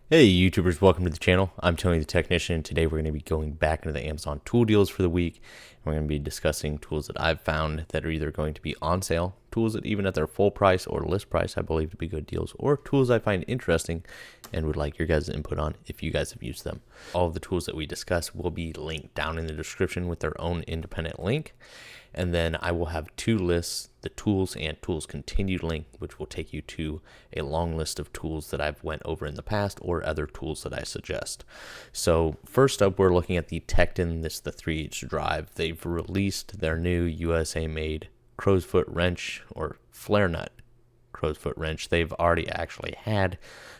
Hey YouTubers, welcome to the channel. I'm Tony the Technician. Today we're going to be going back into the Amazon tool deals for the week. We're going to be discussing tools that I've found that are either going to be on sale, tools that even at their full price or list price I believe to be good deals, or tools I find interesting and would like your guys' input on if you guys have used them. All of the tools that we discuss will be linked down in the description with their own independent link. And then I will have two lists, the tools and tools continued link, which will take you to a long list of tools that I've went over in the past or other tools that I suggest. So first up, we're looking at the Tekton. This is the 3H drive. They've released their new USA made crow's foot wrench or flare nut crow's foot wrench. They've already actually had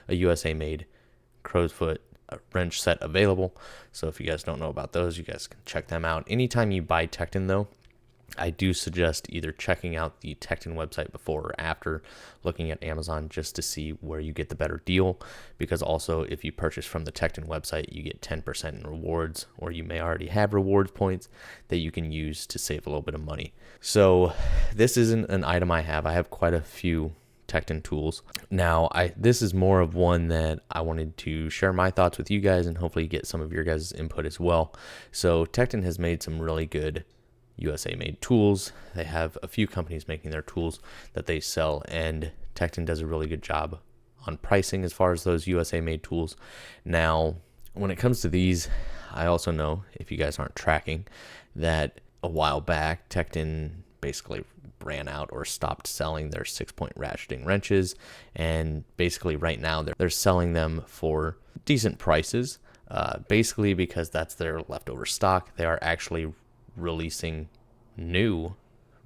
a USA made crow's foot wrench set available. So if you guys don't know about those, you guys can check them out. Anytime you buy Tekton though, I do suggest either checking out the Tekton website before or after looking at Amazon just to see where you get the better deal, because also if you purchase from the Tekton website, you get 10% in rewards, or you may already have rewards points that you can use to save a little bit of money. So this isn't an item I have. I have quite a few Tekton tools. Now, this is more of one that I wanted to share my thoughts with you guys and hopefully get some of your guys' input as well. So Tekton has made some really good USA made tools. They have a few companies making their tools that they sell, and Tekton does a really good job on pricing as far as those USA made tools. Now, when it comes to these, I also know, if you guys aren't tracking, that a while back Tekton basically ran out or stopped selling their 6-point ratcheting wrenches, and basically right now they're selling them for decent prices, basically because that's their leftover stock. They are actually releasing new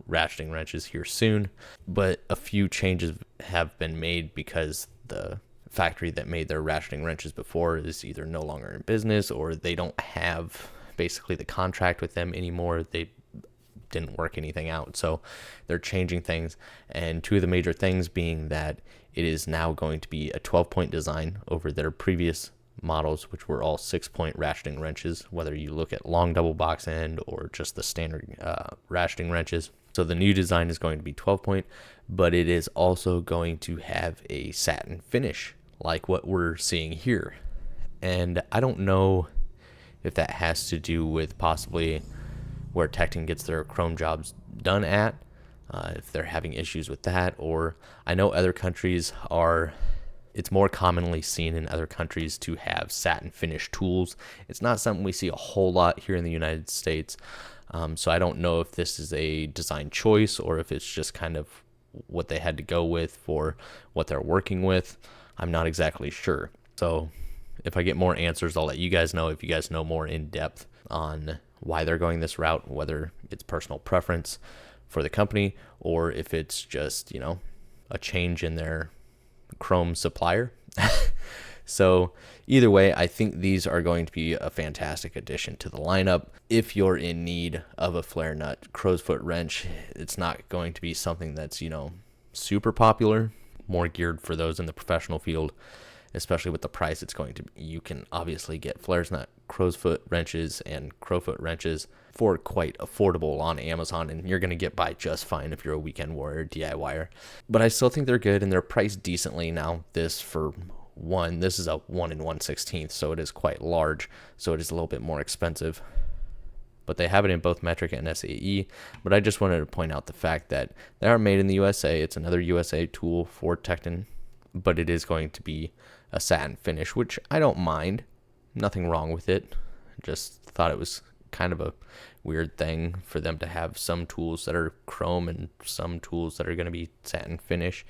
ratcheting wrenches here soon, but a few changes have been made because the factory that made their ratcheting wrenches before is either no longer in business, or they don't have basically the contract with them anymore. They didn't work anything out, so they're changing things, and two of the major things being that it is now going to be a 12-point design over their previous models, which were all 6-point ratcheting wrenches, whether you look at long double box end or just the standard ratcheting wrenches. So the new design is going to be 12-point, but it is also going to have a satin finish like what we're seeing here. And I don't know if that has to do with possibly where Tekton gets their chrome jobs done at, if they're having issues with that, or I know other countries are, it's more commonly seen in other countries to have satin finish tools. It's not something we see a whole lot here in the United States. So I don't know if this is a design choice or if it's just kind of what they had to go with for what they're working with. I'm not exactly sure. So if I get more answers, I'll let you guys know. If you guys know more in depth on why they're going this route, whether it's personal preference for the company or if it's just, a change in their chrome supplier. So either way, I think these are going to be a fantastic addition to the lineup. If you're in need of a flare nut crow's foot wrench, it's not going to be something that's, super popular, more geared for those in the professional field, especially with the price it's going to be. You can obviously get flare nut crow's foot wrenches and crowfoot wrenches for quite affordable on Amazon, and you're going to get by just fine if you're a weekend warrior DIYer. But I still think they're good, and they're priced decently. Now, this is a 1 1/16, so it is quite large, so it is a little bit more expensive. But they have it in both metric and SAE. But I just wanted to point out the fact that they are made in the USA. It's another USA tool for Tekton, but it is going to be a satin finish, which I don't mind. Nothing wrong with it. Just thought it was kind of a weird thing for them to have some tools that are chrome and some tools that are going to be satin finish.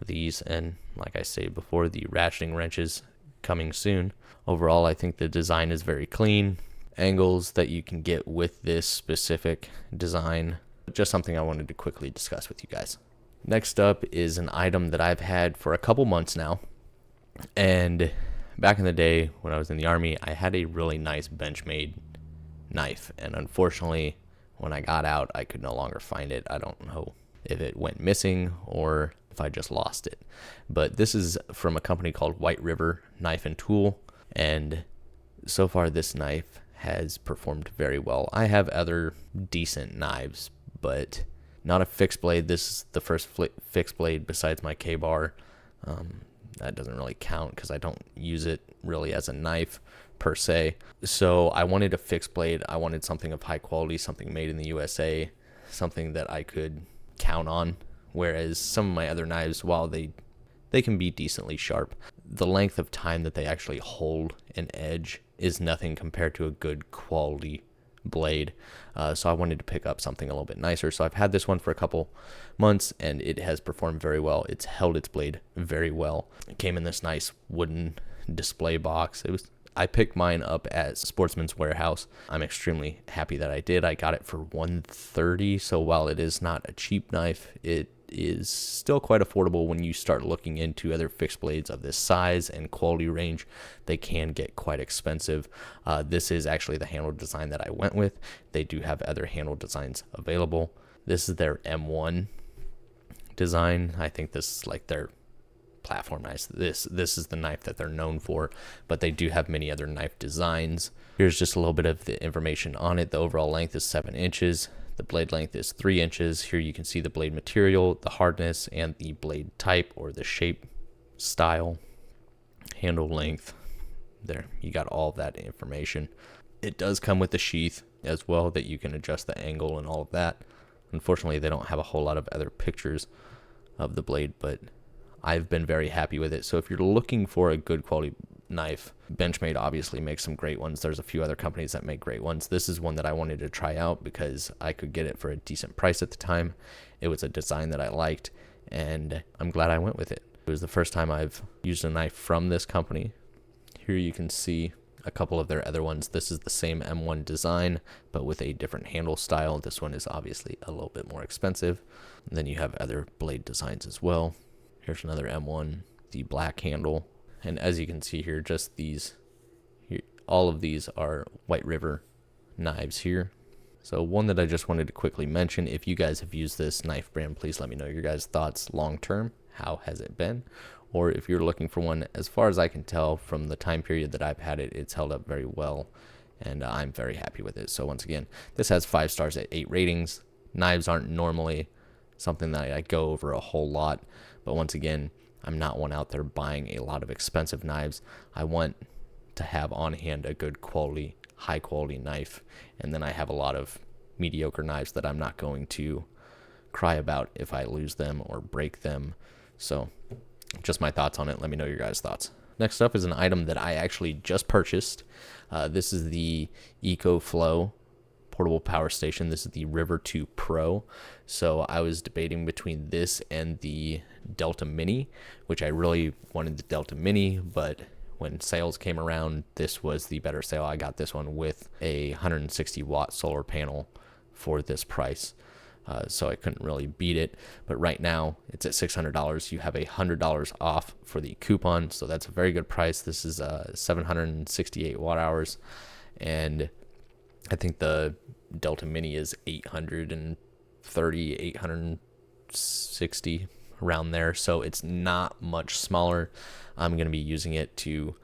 These, and like I say before, the ratcheting wrenches coming soon. Overall, I think the design is very clean. Angles that you can get with this specific design. Just something I wanted to quickly discuss with you guys. Next up is an item that I've had for a couple months now. And back in the day when I was in the Army, I had a really nice Benchmade knife. And unfortunately, when I got out, I could no longer find it. I don't know if it went missing or if I just lost it. But this is from a company called White River Knife and Tool. And so far, this knife has performed very well. I have other decent knives, but not a fixed blade. This is the first fixed blade besides my K-bar that doesn't really count because I don't use it really as a knife per se. So I wanted a fixed blade. I wanted something of high quality, something made in the USA, something that I could count on. Whereas some of my other knives, while they can be decently sharp, the length of time that they actually hold an edge is nothing compared to a good quality blade. So I wanted to pick up something a little bit nicer. So I've had this one for a couple months and it has performed very well. It's held its blade very well. It came in this nice wooden display box. I picked mine up at Sportsman's Warehouse. I'm extremely happy that I did. I got it for $130. So while it is not a cheap knife, it is still quite affordable. When you start looking into other fixed blades of this size and quality range, they can get quite expensive. This is actually the handle design that I went with. They do have other handle designs available. This is their M1 design. I think this is like their platform knife. This is the knife that they're known for, but they do have many other knife designs. Here's just a little bit of the information on it. The overall length is 7 inches. The blade length is 3 inches. Here you can see the blade material, the hardness, and the blade type or the shape style. Handle length. There, you got all of that information. It does come with the sheath as well that you can adjust the angle and all of that. Unfortunately, they don't have a whole lot of other pictures of the blade, but I've been very happy with it. So if you're looking for a good quality knife, Benchmade obviously makes some great ones. There's a few other companies that make great ones. This is one that I wanted to try out because I could get it for a decent price at the time. It was a design that I liked, and I'm glad I went with it. It was the first time I've used a knife from this company. Here you can see a couple of their other ones. This is the same M1 design, but with a different handle style. This one is obviously a little bit more expensive. And then you have other blade designs as well. Here's another M1, the black handle. And as you can see here, just these, here, all of these are White River knives here. So one that I just wanted to quickly mention, if you guys have used this knife brand, please let me know your guys' thoughts long term. How has it been? Or if you're looking for one, as far as I can tell from the time period that I've had it, it's held up very well. And I'm very happy with it. So once again, this has 5 stars at 8 ratings. Knives aren't normally something that I go over a whole lot. But once again, I'm not one out there buying a lot of expensive knives. I want to have on hand a good quality, high quality knife. And then I have a lot of mediocre knives that I'm not going to cry about if I lose them or break them. So just my thoughts on it. Let me know your guys' thoughts. Next up is an item that I actually just purchased. This is the EcoFlow portable power station. This is the River 2 Pro. So I was debating between this and the Delta Mini, which I really wanted the Delta Mini, but when sales came around, this was the better sale. I got this one with a 160 watt solar panel for this price. So I couldn't really beat it. But right now it's at $600. You have $100 off for the coupon. So that's a very good price. This is 768 watt hours. And I think the Delta Mini is 830, 860 around there. So it's not much smaller. I'm going to be using it to,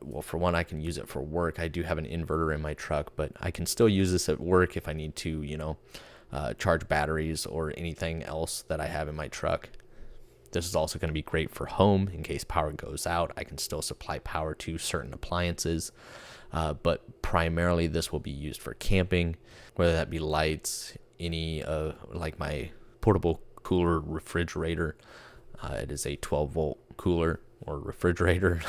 well, for one, I can use it for work. I do have an inverter in my truck, but I can still use this at work if I need to, you know, charge batteries or anything else that I have in my truck. This is also going to be great for home in case power goes out. I can still supply power to certain appliances. But primarily this will be used for camping, whether that be lights, any like my portable cooler refrigerator. It is a 12-volt cooler or refrigerator.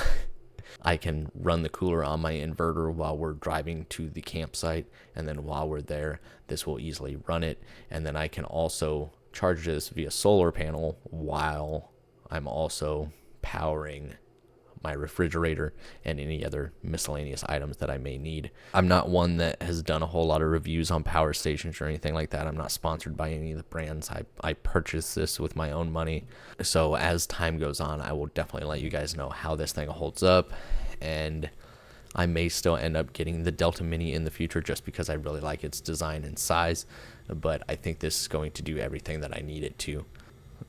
I can run the cooler on my inverter while we're driving to the campsite, and then while we're there, this will easily run it. And then I can also charge this via solar panel while I'm also powering my refrigerator and any other miscellaneous items that I may need. I'm not one that has done a whole lot of reviews on power stations or anything like that. I'm not sponsored by any of the brands. I purchased this with my own money. So as time goes on, I will definitely let you guys know how this thing holds up. And I may still end up getting the Delta Mini in the future just because I really like its design and size. But I think this is going to do everything that I need it to.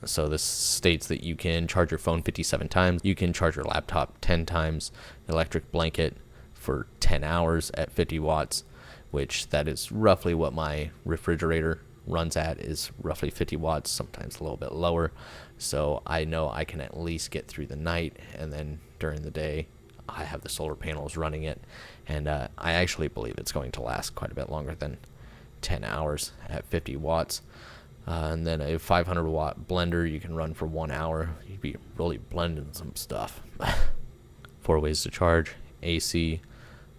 So this states that you can charge your phone 57 times, you can charge your laptop 10 times, electric blanket for 10 hours at 50 watts, which that is roughly what my refrigerator runs at, is roughly 50 watts, sometimes a little bit lower. So I know I can at least get through the night, and then during the day I have the solar panels running it, and I actually believe it's going to last quite a bit longer than 10 hours at 50 watts. And then a 500 watt blender you can run for 1 hour. You'd be really blending some stuff. 4 ways to charge: AC,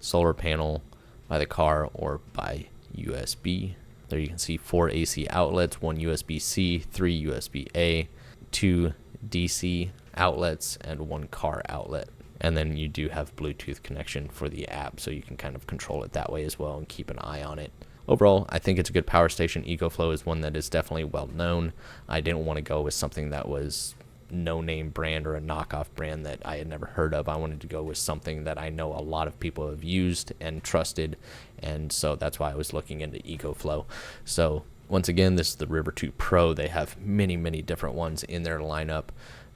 solar panel, by the car, or by USB. There you can see 4 AC outlets, 1 USB-C, 3 USB-A, 2 DC outlets, and 1 car outlet. And then you do have Bluetooth connection for the app, so you can kind of control it that way as well and keep an eye on it. Overall, I think it's a good power station. EcoFlow is one that is definitely well known. I didn't want to go with something that was no name brand or a knockoff brand that I had never heard of. I wanted to go with something that I know a lot of people have used and trusted, and so that's why I was looking into EcoFlow. So once again, this is the River 2 Pro. They have many different ones in their lineup,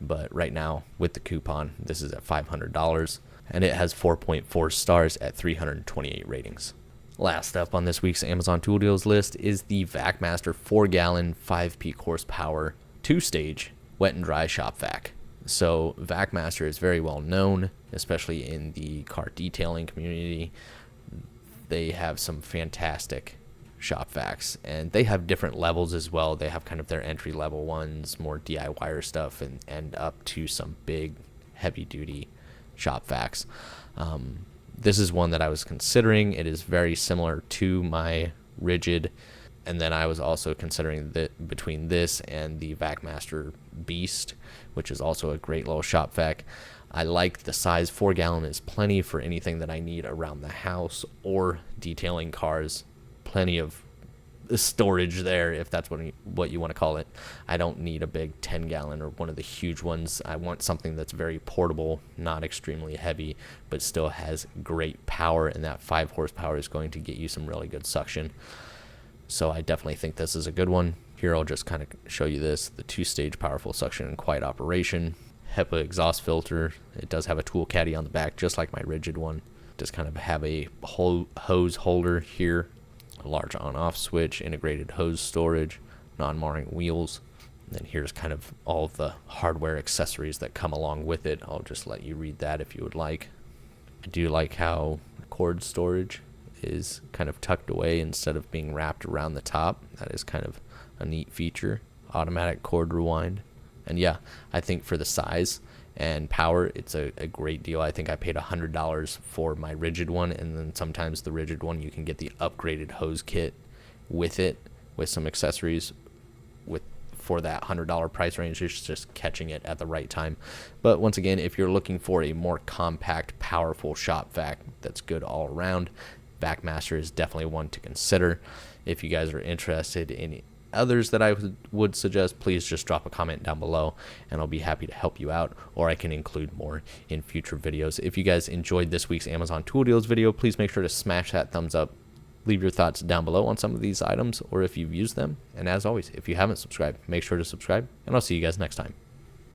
but right now with the coupon, this is at $500, and it has 4.4 stars at 328 ratings. Last up on this week's Amazon Tool Deals list is the Vacmaster 4-gallon 5-peak horsepower 2-stage wet and dry shop vac. So Vacmaster is very well known, especially in the car detailing community. They have some fantastic shop vacs, and they have different levels as well. They have kind of their entry level ones, more DIY stuff, and up to some big heavy duty shop vacs. This is one that I was considering. It is very similar to my Rigid, and then I was also considering that between this and the Vacmaster Beast, which is also a great little shop vac. I like the size. 4-gallon is plenty for anything that I need around the house or detailing cars. Plenty of storage there, if that's what you want to call it. I don't need a big 10-gallon or one of the huge ones. I want something that's very portable, not extremely heavy, but still has great power, and that 5 horsepower is going to get you some really good suction. So I definitely think this is a good one. Here I'll just kind of show you this: the 2-stage powerful suction and quiet operation, HEPA exhaust filter. It does have a tool caddy on the back, just like my Rigid one. Just kind of have a hose holder here, a large on-off switch, integrated hose storage, non-marring wheels. And then here's kind of all of the hardware accessories that come along with it. I'll just let you read that if you would like. I do like how cord storage is kind of tucked away instead of being wrapped around the top. That is kind of a neat feature. Automatic cord rewind. And yeah, I think for the size and power, it's a great deal. I think I paid $100 for my Rigid one, and then sometimes the Rigid one you can get the upgraded hose kit with it, with some accessories for that $100 price range. It's just catching it at the right time. But once again, if you're looking for a more compact, powerful shop vac that's good all around, Vacmaster is definitely one to consider. If you guys are interested in others that I would suggest, please just drop a comment down below and I'll be happy to help you out, or I can include more in future videos. If you guys enjoyed this week's Amazon Tool Deals video, please make sure to smash that thumbs up. Leave your thoughts down below on some of these items or if you've used them. And as always, if you haven't subscribed, make sure to subscribe, and I'll see you guys next time.